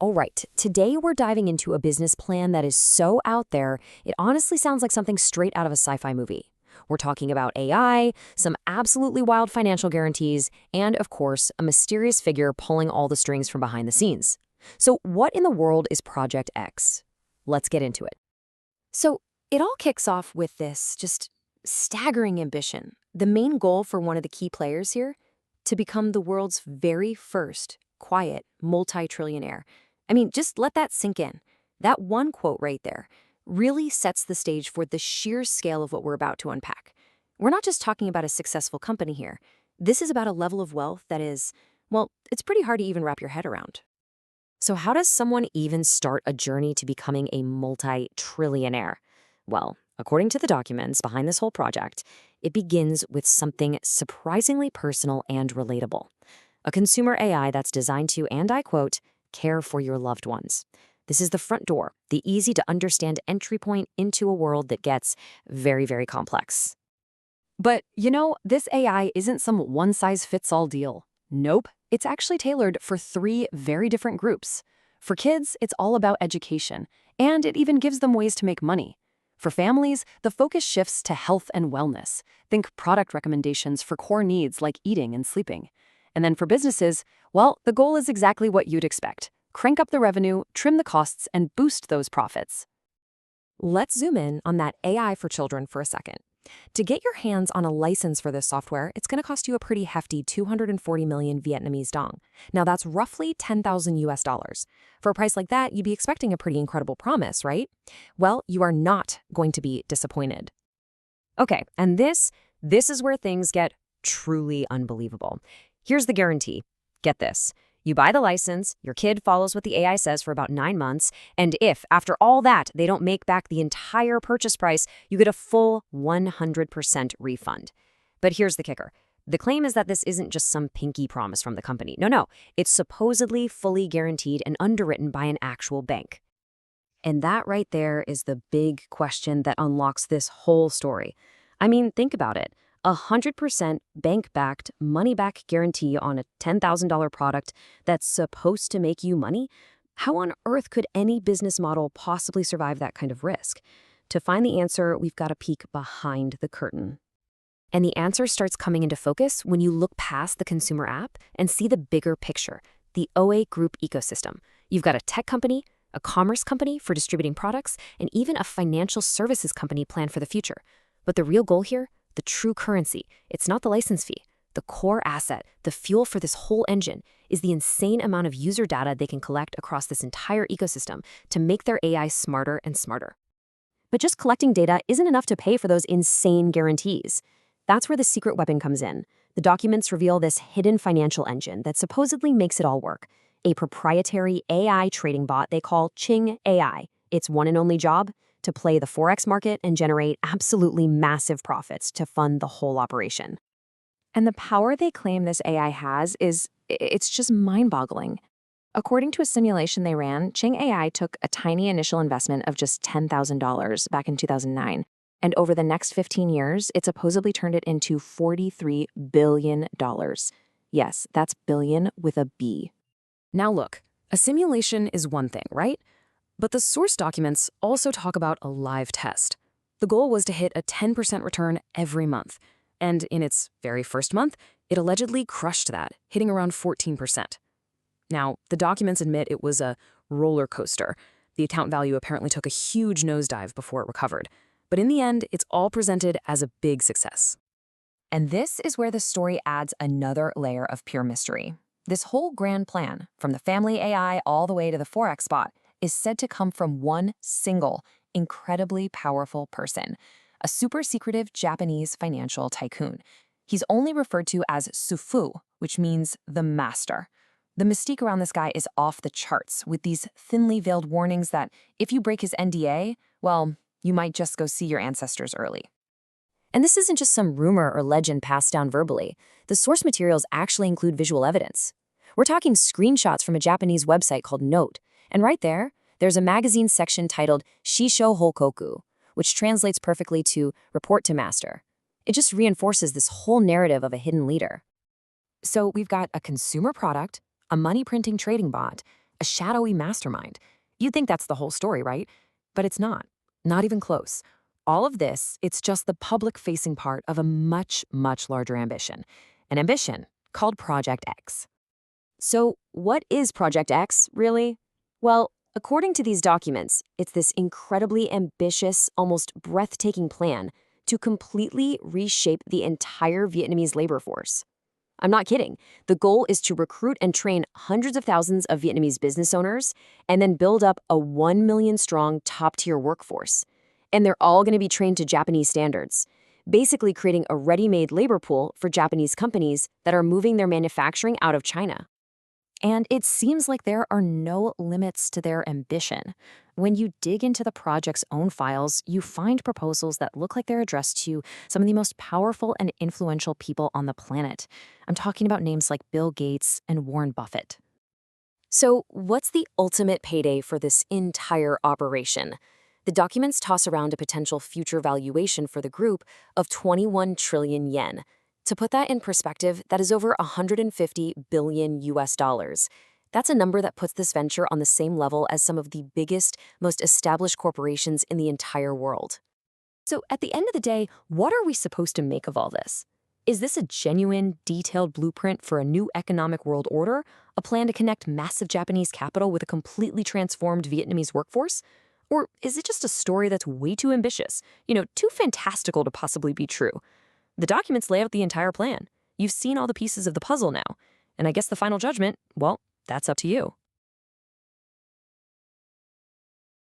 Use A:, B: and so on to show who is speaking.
A: All right, today we're diving into a business plan that is so out there, it honestly sounds like something straight out of a sci-fi movie. We're talking about AI, some absolutely wild financial guarantees, and of course, a mysterious figure pulling all the strings from behind the scenes. So what in the world is Project X? Let's get into it. So it all kicks off with this just staggering ambition. The main goal for one of the key players here, to become the world's very first quiet multi-trillionaire. I mean, just let that sink in. That one quote right there really sets the stage for the sheer scale of what we're about to unpack. We're not just talking about a successful company here. This is about a level of wealth that is, well, it's pretty hard to even wrap your head around. So how does someone even start a journey to becoming a multi-trillionaire? Well, according to the documents behind this whole project, it begins with something surprisingly personal and relatable. A consumer AI that's designed to, and I quote, care for your loved ones. This is the front door, the easy-to-understand entry point into a world that gets very, very complex.
B: But, this AI isn't some one-size-fits-all deal. Nope, it's actually tailored for three very different groups. For kids, it's all about education, and it even gives them ways to make money. For families, the focus shifts to health and wellness. Think product recommendations for core needs like eating and sleeping. And then for businesses, well, the goal is exactly what you'd expect. Crank up the revenue, trim the costs, and boost those profits.
A: Let's zoom in on that AI for children for a second. To get your hands on a license for this software, it's going to cost you a pretty hefty 240 million Vietnamese dong. Now that's roughly 10,000 US dollars. For a price like that, you'd be expecting a pretty incredible promise, right? Well, you are not going to be disappointed. Okay, and this is where things get truly unbelievable. Here's the guarantee. Get this. You buy the license, your kid follows what the AI says for about 9 months, and if, after all that, they don't make back the entire purchase price, you get a full 100% refund. But here's the kicker. The claim is that this isn't just some pinky promise from the company. No. It's supposedly fully guaranteed and underwritten by an actual bank. And that right there is the big question that unlocks this whole story. I mean, think about it. 100% bank-backed, money-back guarantee on a $10,000 product that's supposed to make you money? How on earth could any business model possibly survive that kind of risk? To find the answer, we've got to peek behind the curtain. And the answer starts coming into focus when you look past the consumer app and see the bigger picture, the OA Group ecosystem. You've got a tech company, a commerce company for distributing products, and even a financial services company planned for the future. But the real goal here? The true currency. It's not the license fee. The core asset, the fuel for this whole engine, is the insane amount of user data they can collect across this entire ecosystem to make their AI smarter and smarter. But just collecting data isn't enough to pay for those insane guarantees. That's where the secret weapon comes in. The documents reveal this hidden financial engine that supposedly makes it all work. A proprietary AI trading bot they call Ching AI. Its one and only job? To play the Forex market and generate absolutely massive profits to fund the whole operation.
B: And the power they claim this AI has it's just mind-boggling. According to a simulation they ran, Ching AI took a tiny initial investment of just $10,000 back in 2009. And over the next 15 years, it supposedly turned it into $43 billion. Yes, that's billion with a B.
A: Now look, a simulation is one thing, right? But the source documents also talk about a live test. The goal was to hit a 10% return every month. And in its very first month, it allegedly crushed that, hitting around 14%. Now, the documents admit it was a roller coaster. The account value apparently took a huge nosedive before it recovered. But in the end, it's all presented as a big success. And this is where the story adds another layer of pure mystery. This whole grand plan, from the family AI all the way to the Forex bot, is said to come from one single, incredibly powerful person, a super secretive Japanese financial tycoon. He's only referred to as Sufu, which means the master. The mystique around this guy is off the charts, with these thinly veiled warnings that if you break his NDA, well, you might just go see your ancestors early. And this isn't just some rumor or legend passed down verbally. The source materials actually include visual evidence. We're talking screenshots from a Japanese website called Note. And right there, there's a magazine section titled Shisho Hokoku, which translates perfectly to report to master. It just reinforces this whole narrative of a hidden leader. So we've got a consumer product, a money printing trading bot, a shadowy mastermind. You'd think that's the whole story, right? But it's not. Not even close. All of this, it's just the public-facing part of a much, much larger ambition. An ambition called Project X. So what is Project X, really? Well, according to these documents, it's this incredibly ambitious, almost breathtaking plan to completely reshape the entire Vietnamese labor force. I'm not kidding. The goal is to recruit and train hundreds of thousands of Vietnamese business owners and then build up a 1 million strong top-tier workforce. And they're all going to be trained to Japanese standards, basically creating a ready-made labor pool for Japanese companies that are moving their manufacturing out of China. And it seems like there are no limits to their ambition. When you dig into the project's own files, you find proposals that look like they're addressed to some of the most powerful and influential people on the planet. I'm talking about names like Bill Gates and Warren Buffett. So, what's the ultimate payday for this entire operation? The documents toss around a potential future valuation for the group of 21 trillion yen. To put that in perspective, that is over 150 billion US dollars. That's a number that puts this venture on the same level as some of the biggest, most established corporations in the entire world. So at the end of the day, what are we supposed to make of all this? Is this a genuine, detailed blueprint for a new economic world order? A plan to connect massive Japanese capital with a completely transformed Vietnamese workforce? Or is it just a story that's way too ambitious, too fantastical to possibly be true? The documents lay out the entire plan. You've seen all the pieces of the puzzle now. And I guess the final judgment, well, that's up to you.